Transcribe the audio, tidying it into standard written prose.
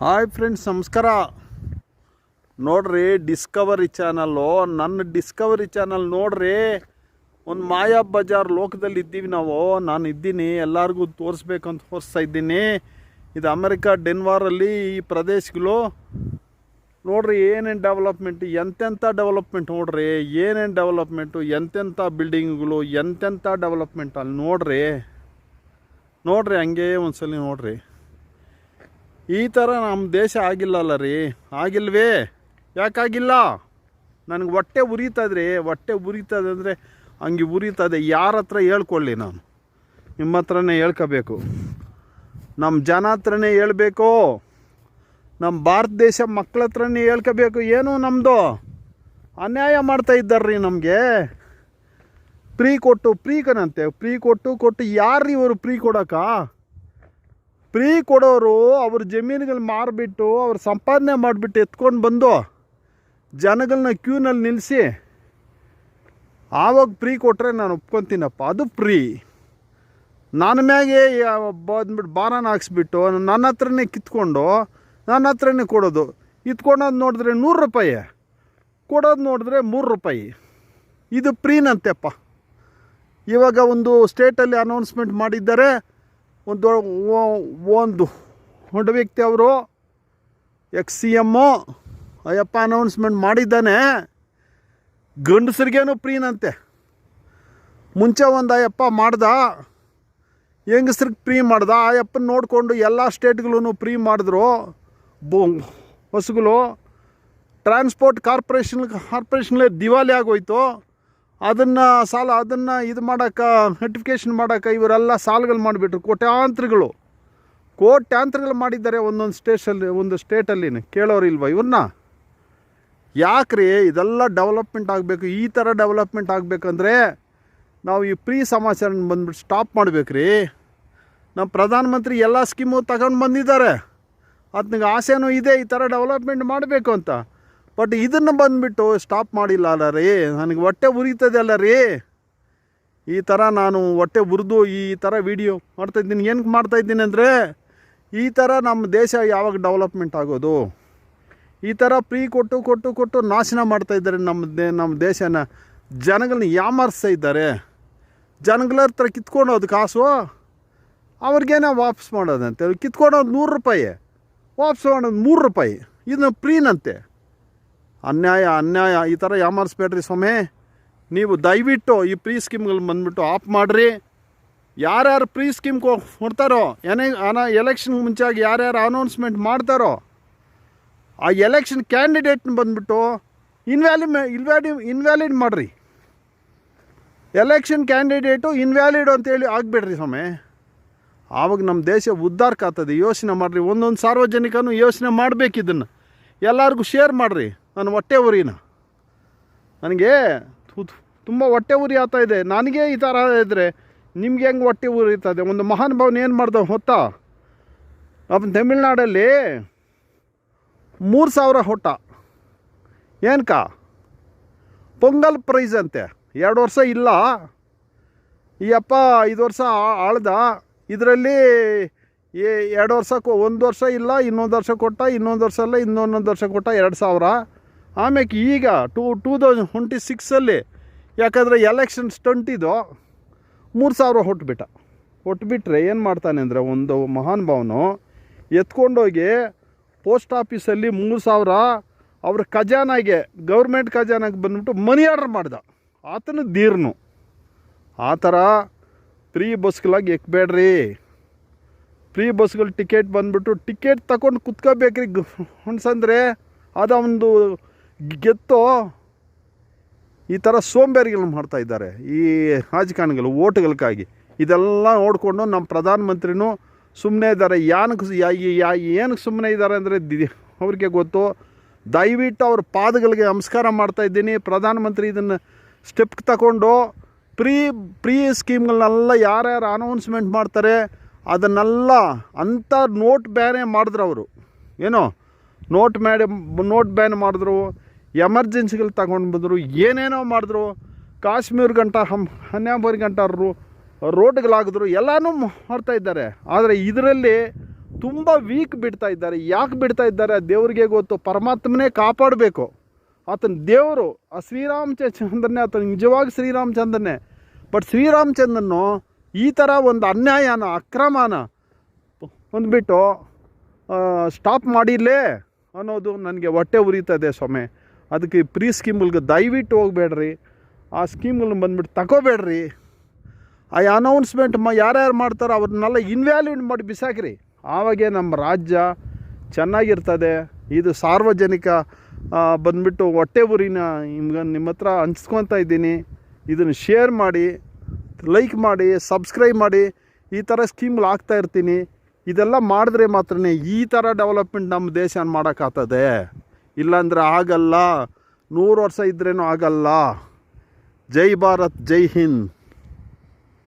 Hi friends, ನಮಸ್ಕಾರ. ನೋಡ್ರಿ, Discovery channel, ನನ್ನ ಡಿಸ್ಕವರಿ ಚಾನಲ್ ನೋಡ್ರಿ. ಒಂದು ಮಾಯಾ ಬಜಾರ್ ಲೋಕದಲ್ಲಿ ಇದ್ದೀವಿ ನಾವು. ನಾನು ಇದ್ದೀನಿ, ಎಲ್ಲರಿಗೂ ತೋರಿಸ್ಬೇಕಂತ ತೋರಿಸ್ತಾ ಇದ್ದೀನಿ. ಇದು ಅಮೆರಿಕ ಡೆನ್ವಾರಲ್ಲಿ ಈ ಪ್ರದೇಶಗಳು ನೋಡ್ರಿ. ಏನೇನು ಡೆವಲಪ್ಮೆಂಟ್, ಎಂತೆಂಥ ಡೆವಲಪ್ಮೆಂಟ್ ನೋಡ್ರಿ. ಏನೇನು ಡೆವಲಪ್ಮೆಂಟು, ಎಂತೆಂಥ ಬಿಲ್ಡಿಂಗ್ಗಳು, ಎಂತೆಂಥ ಡೆವಲಪ್ಮೆಂಟ್ ಅಲ್ಲಿ ನೋಡ್ರಿ. ಹಂಗೆ ಒಂದ್ಸಲ ನೋಡ್ರಿ. ಈ ಥರ ನಮ್ಮ ದೇಶ ಆಗಿಲ್ಲಲ್ಲ ರೀ. ಆಗಿಲ್ವೇ? ಯಾಕಾಗಿಲ್ಲ? ನನಗೆ ಹೊಟ್ಟೆ ಉರಿತದ್ರಿ. ಹೊಟ್ಟೆ ಉರಿತದೆ ಅಂದರೆ ಹಂಗೆ ಉರಿತದೆ. ಯಾರ ಹತ್ರ ಹೇಳ್ಕೊಳ್ಳಿ? ನಾನು ನಿಮ್ಮ ಹತ್ರನೇ ಹೇಳ್ಕೋಬೇಕು, ನಮ್ಮ ಜನ ಹತ್ರನೇ ಹೇಳ್ಬೇಕು, ನಮ್ಮ ಭಾರತ ದೇಶ ಮಕ್ಕಳ ಹತ್ರನೇ ಹೇಳ್ಕೋಬೇಕು. ಏನು ನಮ್ಮದು ಅನ್ಯಾಯ ಮಾಡ್ತಾ ಇದ್ದಾರ್ರಿ ನಮಗೆ. ಫ್ರೀ ಕೊಟ್ಟು ಯಾರು ಇವರು ಫ್ರೀ ಕೊಡೋಕ್ಕ? ಫ್ರೀ ಕೊಡೋರು ಅವ್ರ ಜಮೀನುಗಳು ಮಾರಿಬಿಟ್ಟು ಅವ್ರು ಸಂಪಾದನೆ ಮಾಡಿಬಿಟ್ಟು ಎತ್ಕೊಂಡು ಬಂದು ಜನಗಳನ್ನ ಕ್ಯೂನಲ್ಲಿ ನಿಲ್ಲಿಸಿ ಆವಾಗ ಫ್ರೀ ಕೊಟ್ಟರೆ ನಾನು ಒಪ್ಕೊತೀನಪ್ಪ. ಅದು ಫ್ರೀ. ನನ್ನ ಮ್ಯಾಗೆ ಬಂದ್ಬಿಟ್ಟು ಬಾರನ ಹಾಕ್ಸ್ಬಿಟ್ಟು ನನ್ನ ಹತ್ರನೇ ಕಿತ್ಕೊಂಡು ನನ್ನ ಹತ್ರನೇ ಕೊಡೋದು. ಇತ್ಕೊಳೋದು ನೋಡಿದ್ರೆ 100 ರೂಪಾಯಿ, ಕೊಡೋದು ನೋಡಿದ್ರೆ 3 ರೂಪಾಯಿ. ಇದು ಫ್ರೀನಂತೆಪ್ಪ. ಇವಾಗ ಒಂದು ಸ್ಟೇಟಲ್ಲಿ ಅನೌನ್ಸ್ಮೆಂಟ್ ಮಾಡಿದ್ದಾರೆ. ಒಂದು ದೊಡ್ಡ ವ್ಯಕ್ತಿ ಅವರು CM ಅಯ್ಯಪ್ಪ ಅನೌನ್ಸ್ಮೆಂಟ್ ಮಾಡಿದ್ದಾನೆ. ಗಂಡಸರಿಗೇನು ಫ್ರೀನಂತೆ. ಮುಂಚೆ ಒಂದು ಅಯ್ಯಪ್ಪ ಮಾಡ್ದ, ಹೆಂಗಸ್ರಿಗೆ ಫ್ರೀ ಮಾಡ್ದ. ಅಯ್ಯಪ್ಪನ ನೋಡಿಕೊಂಡು ಎಲ್ಲ ಸ್ಟೇಟ್ಗಳೂ ಫ್ರೀ ಮಾಡಿದ್ರು. ಬಸ್ಗಳು ಟ್ರಾನ್ಸ್ಪೋರ್ಟ್ ಕಾರ್ಪೊರೇಷನ್ಲೇ ದಿವಾಲಿ ಆಗೋಯ್ತು. ಅದನ್ನು ಇದು ಮಾಡೋಕ್ಕೆ, ನೋಟಿಫಿಕೇಷನ್ ಮಾಡೋಕ್ಕೆ ಇವರೆಲ್ಲ ಸಾಲಗಳು ಮಾಡಿಬಿಟ್ರು. ಕೋಟ್ಯಾಂತರಗಳು ಮಾಡಿದ್ದಾರೆ ಒಂದು ಸ್ಟೇಟಲ್ಲಿ. ಕೇಳೋರು ಇಲ್ವ ಇವ್ರನ್ನ? ಯಾಕ್ರಿ ಇದೆಲ್ಲ ಡೆವಲಪ್ಮೆಂಟ್ ಆಗಬೇಕು? ಈ ಥರ ಡೆವಲಪ್ಮೆಂಟ್ ಆಗಬೇಕಂದ್ರೆ ನಾವು ಈ ಫ್ರೀ ಸಮಾಚಾರ ಬಂದ್ಬಿಟ್ಟು ಸ್ಟಾಪ್ ಮಾಡಬೇಕ್ರಿ. ನಮ್ಮ ಪ್ರಧಾನಮಂತ್ರಿ ಎಲ್ಲ ಸ್ಕೀಮು ತಗೊಂಡು ಬಂದಿದ್ದಾರೆ. ಅದಕ್ಕೆ ಆಸೆನೂ ಇದೆ ಈ ಥರ ಡೆವಲಪ್ಮೆಂಟ್ ಮಾಡಬೇಕು ಅಂತ. ಬಟ್ ಇದನ್ನು ಬಂದುಬಿಟ್ಟು ಸ್ಟಾಪ್ ಮಾಡಿಲ್ಲ ಅಲ್ಲ ರೀ. ನನಗೆ ಹೊಟ್ಟೆ ಉರಿತದೆ ಅಲ್ಲ ರೀ. ಈ ಥರ ನಾನು ಹೊಟ್ಟೆ ಉರಿದು ಈ ಥರ ವೀಡಿಯೋ ಮಾಡ್ತಾಯಿದ್ದೀನಿ. ಏನಕ್ಕೆ ಮಾಡ್ತಾಯಿದ್ದೀನಿ ಅಂದರೆ, ಈ ಥರ ನಮ್ಮ ದೇಶ ಯಾವಾಗ ಡೆವಲಪ್ಮೆಂಟ್ ಆಗೋದು? ಈ ಥರ ಫ್ರೀ ಕೊಟ್ಟು ನಾಶನ ಮಾಡ್ತಾಯಿದ್ದಾರೆ ನಮ್ಮ ದೇಶನ. ಜನಗಳನ್ನ ಯಾಮಾರಿಸ್ತಾ ಇದ್ದಾರೆ. ಜನಗಳ ಹತ್ರ ಕಿತ್ಕೊಂಡೋದು ಕಾಸು ಅವ್ರಿಗೇನೋ ವಾಪಸ್ ಮಾಡೋದಂತೆ. ಕಿತ್ಕೊಂಡೋದು 100 ರೂಪಾಯಿ, ವಾಪಸ್ ಮಾಡೋದು 3 ರೂಪಾಯಿ. ಇದನ್ನ ಫ್ರೀನಂತೆ. ಅನ್ಯಾಯ. ಈ ಥರ ಯಾಮಾರಿಸ್ಬೇಡ್ರಿ ಸ್ವಾಮಿ. ನೀವು ದಯವಿಟ್ಟು ಈ ಫ್ರೀ ಸ್ಕೀಮ್ಗಳು ಬಂದುಬಿಟ್ಟು ಆಫ್ ಮಾಡಿರಿ. ಯಾರ್ಯಾರು ಫ್ರೀ ಸ್ಕೀಮ್ ಕೊಡ್ತಾರೋ, ಎಲೆಕ್ಷನ್ಗೆ ಮುಂಚೆಯಾಗಿ ಯಾರ್ಯಾರು ಅನೌನ್ಸ್ಮೆಂಟ್ ಮಾಡ್ತಾರೋ ಆ ಎಲೆಕ್ಷನ್ ಕ್ಯಾಂಡಿಡೇಟ್ನ ಬಂದುಬಿಟ್ಟು ಇನ್ವ್ಯಾಲಿಡ್ ಮಾಡಿರಿ. ಎಲೆಕ್ಷನ್ ಕ್ಯಾಂಡಿಡೇಟು ಇನ್ವ್ಯಾಲಿಡ್ ಅಂತೇಳಿ ಆಗಬೇಡ್ರಿ ಸ್ವಾಮಿ. ಆವಾಗ ನಮ್ಮ ದೇಶ ಉದ್ಧಾರಕ್ಕೆ ಆಗ್ತದೆ. ಯೋಚನೆ ಮಾಡಿರಿ. ಒಂದೊಂದು ಸಾರ್ವಜನಿಕನೂ ಯೋಚನೆ ಮಾಡಬೇಕು. ಇದನ್ನು ಎಲ್ಲರಿಗೂ ಶೇರ್ ಮಾಡಿರಿ. ನನ್ನ ಹೊಟ್ಟೆ ಉರಿನ ನನಗೆ ತುಂಬ ಹೊಟ್ಟೆ ಉರಿ ಆಗ್ತಾಯಿದೆ. ನನಗೆ ಈ ಥರ ಇದ್ದರೆ ನಿಮ್ಗೆ ಹೆಂಗೆ ಹೊಟ್ಟೆ ಉರಿತದೆ? ಒಂದು ಮಹಾನ್ ಭಾವನ ಏನು ಮಾಡ್ದ ಹೊತ್ತ? ತಮಿಳ್ನಾಡಲ್ಲಿ 3000 ಹೊಟ್ಟ. ಏನಕ್ಕ? ಪೊಂಗಲ್ ಪ್ರೈಸ್ ಅಂತೆ. 2 ವರ್ಷ ಇಲ್ಲ ಈ ಅಪ್ಪ 5 ವರ್ಷ ಆಳ್ದ. ಇದರಲ್ಲಿ 2 ವರ್ಷಕ್ಕೆ 1 ವರ್ಷ ಇಲ್ಲ, ಇನ್ನೊಂದು ವರ್ಷ ಕೊಟ್ಟ, ಇನ್ನೊಂದು ವರ್ಷ ಇಲ್ಲ, ಇನ್ನೊಂದು ವರ್ಷ ಕೊಟ್ಟ 2000. ಆಮೇಲೆ ಈಗ 2026 ಯಾಕಂದರೆ ಎಲೆಕ್ಷನ್ ಸ್ಟಂಟ್ ಇದು, 3000 ಹೊಟ್ಬಿಟ್ರೆ ಏನು ಮಾಡ್ತಾನೆ ಅಂದರೆ, ಒಂದು ಮಹಾನ್ ಭಾವನು ಎತ್ಕೊಂಡೋಗಿ ಪೋಸ್ಟ್ ಆಫೀಸಲ್ಲಿ 3000 ಅವ್ರ ಖಜಾನಾಗೆ, ಗೌರ್ಮೆಂಟ್ ಖಜಾನಾಗೆ ಬಂದ್ಬಿಟ್ಟು ಮನಿ ಆರ್ಡರ್ ಮಾಡ್ದ. ಆತನ ದೀರ್ನು. ಆ ಥರ ಫ್ರೀ ಬಸ್ಗಳಾಗಿ ಎಕ್ಬೇಡ್ರಿ. ಫ್ರೀ ಬಸ್ಗಳು ಟಿಕೆಟ್ ತಗೊಂಡು ಕುತ್ಕೋಬೇಕ್ರಿ ಹುಣ್ಸಂದ್ರೆ. ಅದು ಒಂದು ಗೆತ್ತು. ಈ ಥರ ಸೋಂಬೇರಿಗಳನ್ನ ಮಾಡ್ತಾಯಿದ್ದಾರೆ ಈ ರಾಜಕಾರಣಿಗಳು ಓಟ್ಗಳಿಗಾಗಿ. ಇದೆಲ್ಲ ನೋಡಿಕೊಂಡು ನಮ್ಮ ಪ್ರಧಾನಮಂತ್ರಿನೂ ಸುಮ್ಮನೆ ಇದ್ದಾರೆ. ಏನಕ್ಕೆ ಸುಮ್ಮನೆ ಇದ್ದಾರೆ ಅಂದರೆ ಅವ್ರಿಗೆ ಗೊತ್ತು. ದಯವಿಟ್ಟು ಅವ್ರ ಪಾದಗಳಿಗೆ ನಮಸ್ಕಾರ ಮಾಡ್ತಾಯಿದ್ದೀನಿ. ಪ್ರಧಾನಮಂತ್ರಿ ಇದನ್ನು ಸ್ಟೆಪ್ ತಗೊಂಡು ಫ್ರೀ ಸ್ಕೀಮ್ಗಳನ್ನೆಲ್ಲ ಯಾರ್ಯಾರು ಅನೌನ್ಸ್ಮೆಂಟ್ ಮಾಡ್ತಾರೆ ಅದನ್ನೆಲ್ಲ ಅಂಥ ನೋಟ್ ಬ್ಯಾನೇ ಮಾಡಿದ್ರು ಅವರು. ಏನೋ ನೋಟ್ ಬ್ಯಾನ್ ಮಾಡಿದ್ರು, ಎಮರ್ಜೆನ್ಸಿಗಳು ತಗೊಂಡು ಬಂದರು, ಏನೇನೋ ಮಾಡಿದ್ರು. ಕಾಶ್ಮೀರ ಗಂಟ ಕನ್ಯಾಕುಮಾರಿ ಗಂಟ ರೋಡ್ಗಳಾಗಿದ್ರು, ಎಲ್ಲನೂ ಮಾಡ್ತಾಯಿದ್ದಾರೆ. ಆದರೆ ಇದರಲ್ಲಿ ತುಂಬ ವೀಕ್ ಬಿಡ್ತಾ ಇದ್ದಾರೆ. ಯಾಕೆ ಬಿಡ್ತಾ ಇದ್ದಾರೆ ದೇವ್ರಿಗೆ ಗೊತ್ತು. ಪರಮಾತ್ಮನೇ ಕಾಪಾಡಬೇಕು. ಆತನ ದೇವರು ಆ ಶ್ರೀರಾಮಚಂದ್ರನೇ, ಆತನ ನಿಜವಾಗಿ ಶ್ರೀರಾಮಚಂದ್ರನೇ. ಬಟ್ ಶ್ರೀರಾಮಚಂದ್ರನು ಈ ಥರ ಒಂದು ಅನ್ಯಾಯನ ಅಕ್ರಮನ ಹೊಂದ್ಬಿಟ್ಟು ಸ್ಟಾಪ್ ಮಾಡಿರಲೇ ಅನ್ನೋದು ನನಗೆ ಹೊಟ್ಟೆ ಉರಿತದೆ ಸ್ವಾಮಿ. ಅದಕ್ಕೆ ಪ್ರೀ ಸ್ಕೀಮ್ಗಳಿಗೆ ದಯವಿಟ್ಟು ಹೋಗಬೇಡ್ರಿ. ಆ ಸ್ಕೀಮ್ಗಳನ್ನ ಬಂದುಬಿಟ್ಟು ತಗೋಬೇಡ್ರಿ. ಆ ಅನೌನ್ಸ್ಮೆಂಟ್ ಯಾರ್ಯಾರು ಮಾಡ್ತಾರೋ ಅವ್ರನ್ನೆಲ್ಲ ಇನ್ವ್ಯಾಲ್ಯೂಡ್ ಮಾಡಿ ಬಿಸಾಕ್ರಿ. ಆವಾಗೇ ನಮ್ಮ ರಾಜ್ಯ ಚೆನ್ನಾಗಿರ್ತದೆ. ಇದು ಸಾರ್ವಜನಿಕ ಬಂದುಬಿಟ್ಟು ಹೊಟ್ಟೆ ಉರಿನ ನಿಮ್ಮ ಹತ್ರ ಹಂಚ್ಕೊತಾ ಇದ್ದೀನಿ. ಇದನ್ನು ಶೇರ್ ಮಾಡಿ, ಲೈಕ್ ಮಾಡಿ, ಸಬ್ಸ್ಕ್ರೈಬ್ ಮಾಡಿ. ಈ ಥರ ಸ್ಕೀಮ್ಗಳು ಹಾಕ್ತಾಯಿರ್ತೀನಿ. ಇದೆಲ್ಲ ಮಾಡಿದ್ರೆ ಮಾತ್ರ ಈ ಥರ ಡೆವಲಪ್ಮೆಂಟ್ ನಮ್ಮ ದೇಶ ಮಾಡೋಕ್ಕಾಗ್ತದೆ. ಇಲ್ಲಾಂದರೆ ಆಗಲ್ಲ. 100 ವರ್ಷ ಇದ್ರೇನೂ ಆಗಲ್ಲ. ಜೈ ಭಾರತ್, ಜೈ ಹಿಂದ್.